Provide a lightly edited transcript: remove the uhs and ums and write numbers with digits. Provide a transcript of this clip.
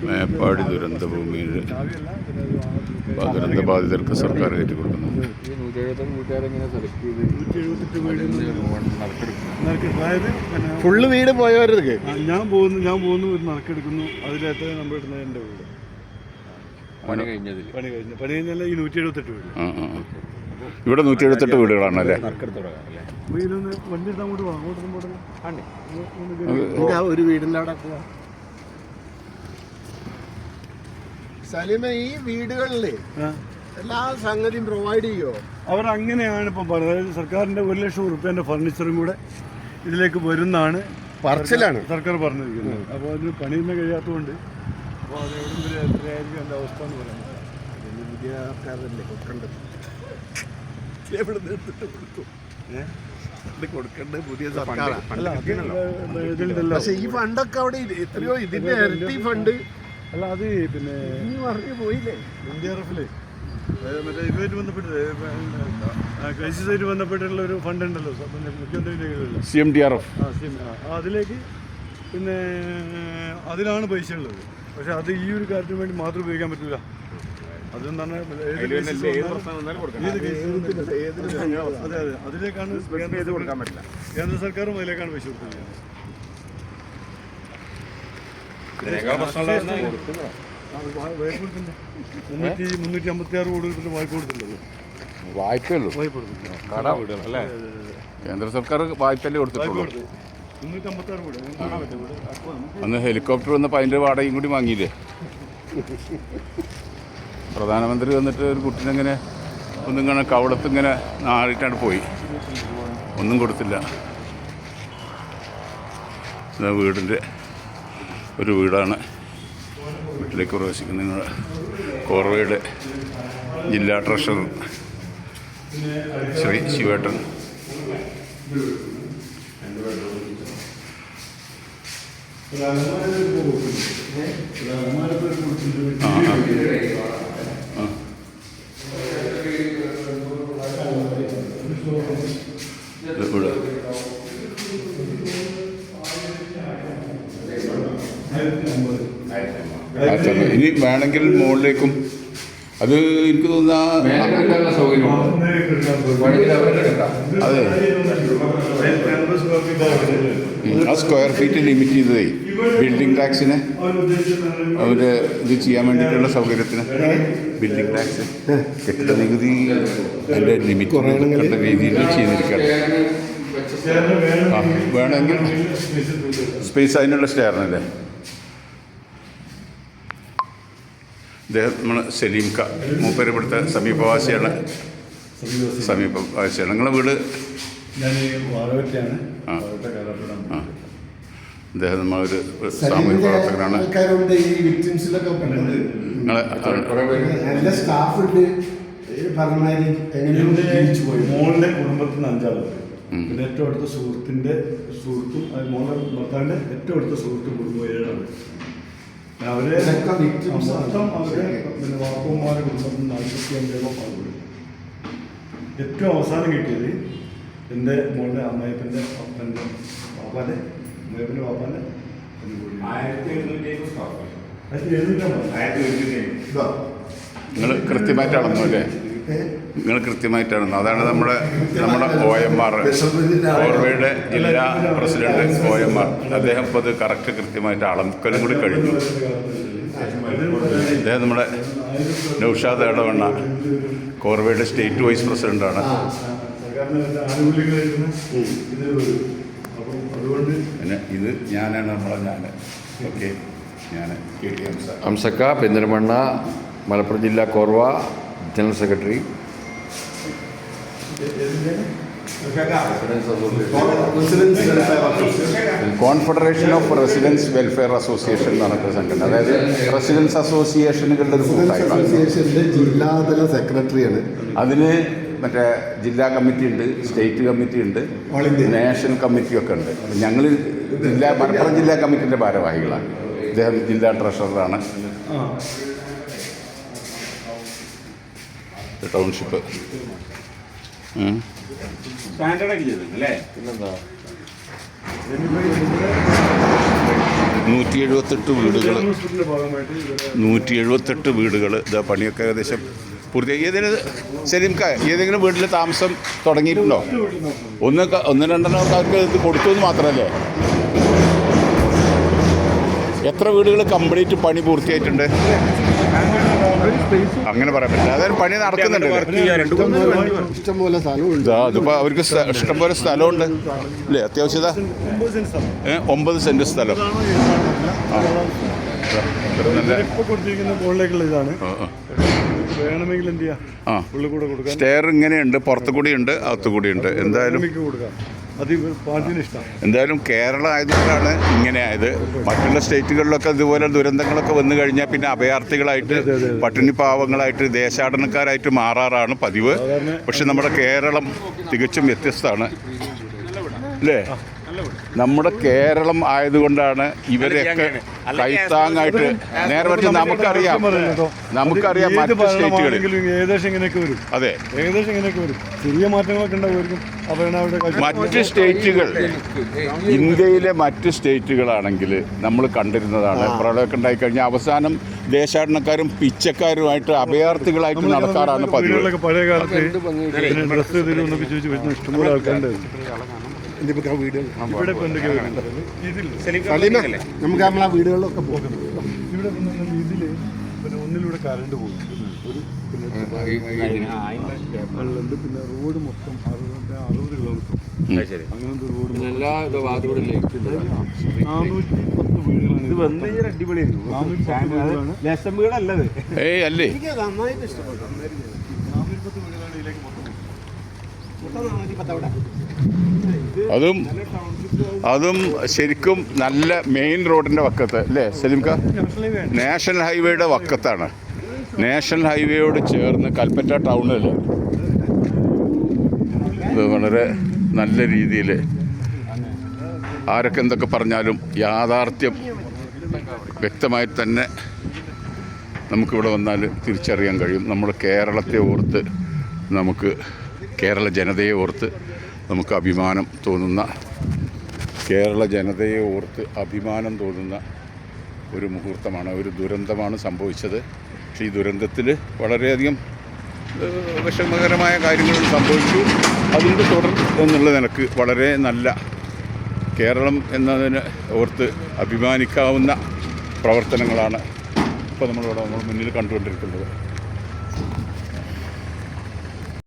മേപ്പാടി ദുരന്തഭൂമിയിൽ ദുരന്തബാധിതർക്ക് സർക്കാർ ഏറ്റുകൊടുക്കുന്നു. ഫുള്ള് വീട് പോയവർക്ക് ഞാൻ പോകുന്നു ഒരു നറുക്കെടുക്കുന്നു. അതിനകത്ത് നമ്മൾ ഇടുന്നത് എൻ്റെ വീട് പണി കഴിഞ്ഞാൽ ഈ 178 വീട്. ഇവിടെ 178 വീടുകളാണല്ലേ? വണ്ടി എടുത്ത് അങ്ങോട്ട് പോകാം. ഒരു വീടിൻ്റെ അവിടെ സലീമ, ഈ വീടുകളിലെ എല്ലാ സംഗതിയും പ്രൊവൈഡ് ചെയ്യുമോ? അവർ അങ്ങനെയാണ് ഇപ്പം പറയുന്നത്. അതായത് സർക്കാരിൻ്റെ 1,00,000 റുപ്യേൻ്റെ ഫർണിച്ചറും കൂടെ ഇതിലേക്ക് വരുന്നതാണ് പറച്ചിലാണ് സർക്കാർ പറഞ്ഞിരിക്കുന്നത്. അപ്പോൾ അതിന് പണിയൊന്നും കഴിയാത്തതുകൊണ്ട് അപ്പോൾ അത് എവിടം വരെ എത്രയായിരിക്കും എൻ്റെ അവസ്ഥ എന്ന് പറയുന്നത്. പുതിയ ആൾക്കാരല്ലേ കൊടുക്കേണ്ടത്? എവിടെ നിർത്തിട്ട് കൊടുക്കും? കൊടുക്കേണ്ടത് പുതിയ സർക്കാരാണ്. പക്ഷേ ഈ ഫണ്ടൊക്കെ അവിടെ എത്രയോ ഇതിൻ്റെ ഇരട്ടി ഫണ്ട്. അല്ല, അത് പിന്നെ പറഞ്ഞു പോയില്ലേ NDRF-ല് മറ്റേ ഇതുമായിട്ട് ബന്ധപ്പെട്ട് ക്രൈസിസായിട്ട് ബന്ധപ്പെട്ടുള്ള ഒരു ഫണ്ട് ഉണ്ടല്ലോ മുഖ്യമന്ത്രിയുടെ കീഴിലുള്ള CMDRF. അതിലേക്ക് പിന്നെ അതിലാണ് പൈസ ഉള്ളത്. പക്ഷെ അത് ഈ ഒരു കാര്യത്തിന് വേണ്ടി മാത്രം ഉപയോഗിക്കാൻ പറ്റില്ല. അതെന്താണ് അതെ അതിലേക്കാണ് കേന്ദ്ര സർക്കാരും അതിലേക്കാണ് പൈസ കൊടുക്കുന്നത്. 356 കോടി രൂപ വായ്പ കൊടുത്തിട്ടുള്ളത്. വായ്പയുള്ളൂ, കേന്ദ്ര സർക്കാർ വായ്പല്ലേ കൊടുത്തിട്ടുള്ളൂ. 356 കോടി. അന്ന് ഹെലികോപ്റ്റർ വന്നപ്പോൾ അതിൻ്റെ വാടകയും കൂടി വാങ്ങിയില്ലേ? പ്രധാനമന്ത്രി വന്നിട്ട് ഒരു കുട്ടീനെങ്ങനെ ഒന്നിങ്ങനെ കവളത്തിങ്ങനെ നാറിയിട്ടാണ് പോയി, ഒന്നും കൊടുത്തില്ല. വീടിൻ്റെ ഒരു വീടാണ്. വീട്ടിലേക്ക് പ്രവേശിക്കുന്ന നിങ്ങളുടെ കോർവയുടെ ജില്ലാ ട്രഷറർ ശ്രീ ശിവേട്ടൻ. ഇനി വേണമെങ്കിൽ മുകളിലേക്കും അത് എനിക്ക് തോന്നുന്ന അതെ ആ സ്ക്വയർ ഫീറ്റ് ലിമിറ്റ് ചെയ്തതേ ബിൽഡിംഗ് ടാക്സിന് അവർ ഇത് ചെയ്യാൻ വേണ്ടിയിട്ടുള്ള സൗകര്യത്തിന്. ബിൽഡിംഗ് ടാക്സ് കെട്ടിട നികുതി അതിൻ്റെ ലിമിറ്റ് കണ്ട രീതിയിൽ ചെയ്തിരിക്കുകയാണ്. വേണമെങ്കിൽ സ്പേസ് അതിനുള്ള സ്റ്റെയറിനല്ലേ. ഇദ്ദേഹം നമ്മൾ സലീം ക മൂപ്പര് ഇവിടുത്തെ സമീപവാസിയാണ്. നിങ്ങളുടെ വീട്? അദ്ദേഹം നമ്മളൊരു സാമൂഹ്യ പ്രവർത്തകനാണ്. മോളുടെ കുടുംബത്തിൽ നിന്ന് 5 ആളുകൾ, പിന്നെ ഏറ്റവും അടുത്ത സുഹൃത്തും മോളുടെ ഭർത്താവിൻ്റെ ഏറ്റവും അടുത്ത സുഹൃത്തും കുടുംബം 7 ആളുകൾ. അവരെ മൊത്തം അവരെ പിന്നെ വാപ്പന്മാരെ കുടുംബത്തിൽ നിന്ന് 45 ആളുകൾ. ഏറ്റവും അവസാനം കിട്ടിയത് എൻ്റെ മോളുടെ അമ്മായിപ്പൻ്റെ അപ്പൻ്റെ വാപ്പാൻ്റെ അമ്മായിപ്പൻ്റെ വാപ്പാൻ്റെ നിങ്ങൾ കൃത്യമായിട്ടാണെന്നോ അല്ലേ? നിങ്ങൾ കൃത്യമായിട്ടാണെന്നോ? അതാണ് നമ്മുടെ OMR കോർവയുടെ ജില്ലാ പ്രസിഡന്റ് OMR. അദ്ദേഹം ഇപ്പോൾ അത് കറക്റ്റ് കൃത്യമായിട്ട് അളക്കലും കൂടി കഴിഞ്ഞു. അദ്ദേഹം നമ്മുടെ നൗഷാദ് ഇടവണ്ണ കോർവയുടെ സ്റ്റേറ്റ് വൈസ് പ്രസിഡന്റാണ്. പിന്നെ ഇത് ഞാനാണ് ഞാൻ ഓക്കെ ഞാൻ KT ഹംസക്ക പെരിന്തൽമണ്ണ മലപ്പുറം ജില്ലാ കോർവ general secretary. Confederation of residents welfare association എന്നാണ് സംഘടന. അതായത് റെസിഡൻസ് അസോസിയേഷനുകളുടെ ഒരു അസോസിയേഷൻ്റെ ജില്ലാതല സെക്രട്ടറിയാണ്. അതിന് മറ്റേ ജില്ലാ കമ്മിറ്റി ഉണ്ട്, സ്റ്റേറ്റ് കമ്മിറ്റി ഉണ്ട്, നാഷണൽ കമ്മിറ്റിയൊക്കെ ഉണ്ട്. ഞങ്ങൾ മലപ്പുറം ജില്ലാ കമ്മിറ്റിൻ്റെ ഭാരവാഹികളാണ്. ഇദ്ദേഹം ജില്ലാ ട്രഷററാണ്. ടൗൺഷിപ്പ് സ്റ്റാൻഡേർഡൊക്കെ ചെയ്തിട്ടുണ്ടല്ലേ? പിന്നെന്താ 178 വീടുകൾ ഹോസ്പിറ്റലിന്റെ ഭാഗമായിട്ട് ഇവരെ 178 വീടുകൾ ഇതാ പണിയൊക്കെ ഏകദേശം പൂർത്തിയാക്കി. സലീംക്ക ഏതെങ്കിലും വീട്ടിൽ താമസം തുടങ്ങിയിട്ടുണ്ടോ? ഒന്ന് രണ്ടെണ്ണം ആൾക്കാർക്ക് ഇത് കൊടുത്തു എന്ന് മാത്രമല്ലേ? എത്ര വീടുകൾ കംപ്ലീറ്റ് പണി പൂർത്തിയായിട്ടുണ്ട്? അങ്ങനെ പറയാൻ പറ്റില്ല. അതായത് പണി നടക്കുന്നുണ്ട്. ഇഷ്ടംപോലെ സ്ഥലമുണ്ട്. അതിപ്പോൾ അവർക്ക് ഇഷ്ടംപോലെ സ്ഥലമുണ്ട് അല്ലേ? അത്യാവശ്യത 9 സെൻറ്റ് സ്ഥലം. നല്ല ഇപ്പോൾ കൊടുത്തിരിക്കുന്ന ബോളിലേക്കുള്ള ഇതാണ്. വേണമെങ്കിൽ എന്ത് ചെയ്യാം, ആ ഉള്ളിൽ കൂടെ കൊടുക്കാം, സ്റ്റെയർ ഇങ്ങനെയുണ്ട്, പുറത്തു കൂടിയുണ്ട്, അകത്തു കൂടിയുണ്ട്. എന്തായാലും കൊടുക്കാം. അത് പാർട്ടിന് ഇഷ്ടമാണ്. എന്തായാലും കേരളം ആയതുകൊണ്ടാണ് ഇങ്ങനെ ആയത്. മറ്റുള്ള സ്റ്റേറ്റുകളിലൊക്കെ ഇതുപോലെ ദുരന്തങ്ങളൊക്കെ വന്നു കഴിഞ്ഞാൽ പിന്നെ അഭയാർത്ഥികളായിട്ട് പട്ടിണി പാവങ്ങളായിട്ട് ദേശാടനക്കാരായിട്ട് മാറാറാണ് പതിവ്. പക്ഷെ നമ്മുടെ കേരളം തികച്ചും വ്യത്യസ്തമാണ് അല്ലേ? നമ്മുടെ കേരളം ആയതുകൊണ്ടാണ് ഇവരെയൊക്കെ കൈത്താങ്ങായിട്ട്. നേരെ മറിച്ച് നമുക്കറിയാം മറ്റ് സ്റ്റേറ്റുകളിൽ ഏകദേശം ഇങ്ങനെയൊക്കെ വരും. അതെ, ഏകദേശം ഇങ്ങനെയൊക്കെ വരും. ചെറിയ മാറ്റങ്ങളൊക്കെ ഉണ്ടാവുമായിരിക്കും. മറ്റ് സ്റ്റേറ്റുകൾ, ഇന്ത്യയിലെ മറ്റ് സ്റ്റേറ്റുകളാണെങ്കിൽ നമ്മൾ കണ്ടിരുന്നതാണ്, പ്രളയമൊക്കെ ഉണ്ടായിക്കഴിഞ്ഞാൽ അവസാനം ദേശാടനക്കാരും പിച്ചക്കാരുമായിട്ട് അഭയാർത്ഥികളായിട്ട് നടക്കാറാണ് പതിവ്. പഴയ കാലത്ത് ഡ്രസ് തരുമെന്നൊക്കെ ചോദിച്ച് വരുന്ന ഇഷ്ടംപോലെ ആൾക്കാരുണ്ട്. ഇവിടെ ഇപ്പൊ എന്തൊക്കെയാ നമുക്ക് നമ്മളെ വീടുകളിലൊക്കെ പോകും. ഇവിടെ ഇതില് പിന്നെ ഒന്നിലൂടെ കറണ്ട് പോകും. വെള്ളമുണ്ട്. പിന്നെ റോഡ് മൊത്തം 60 കിലോമീറ്റർ അങ്ങനത്തെ റോഡ് 410 വീടുകളാണ്. വീടല്ലത്. ഏയ് അല്ലേ, എനിക്ക് നന്നായിട്ട് ഇഷ്ടപ്പെട്ടു. 410 വീടുകളാണ് ഇതിലേക്ക് മൊത്തം. അതും ശരിക്കും നല്ല മെയിൻ റോഡിൻ്റെ വക്കത്ത് അല്ലേ സലീംക്ക? നാഷണൽ ഹൈവേയുടെ വക്കത്താണ്. നാഷണൽ ഹൈവേയോട് ചേർന്ന് കൽപ്പറ്റ ടൗണിൽ ഇത് വളരെ നല്ല രീതിയിൽ ആരൊക്കെ എന്തൊക്കെ പറഞ്ഞാലും യാഥാർത്ഥ്യം വ്യക്തമായി തന്നെ നമുക്കിവിടെ വന്നാൽ തിരിച്ചറിയാൻ കഴിയും. നമ്മുടെ കേരളത്തെ ഓർത്ത്, നമുക്ക് കേരള ജനതയെ ഓർത്ത് നമുക്ക് അഭിമാനം തോന്നുന്ന, കേരള ജനതയെ ഓർത്ത് അഭിമാനം തോന്നുന്ന ഒരു മുഹൂർത്തമാണ്. ഒരു ദുരന്തമാണ് സംഭവിച്ചത്. പക്ഷേ ഈ ദുരന്തത്തിൽ വളരെയധികം വിഷമകരമായ കാര്യങ്ങൾ സംഭവിച്ചു. അതിൻ്റെ തുടർ എന്നുള്ള നിലക്ക് വളരെ നല്ല, കേരളം എന്നതിന് ഓർത്ത് അഭിമാനിക്കാവുന്ന പ്രവർത്തനങ്ങളാണ് ഇപ്പോൾ നമ്മൾ മുന്നിൽ കണ്ടുകൊണ്ടിരിക്കുന്നത്.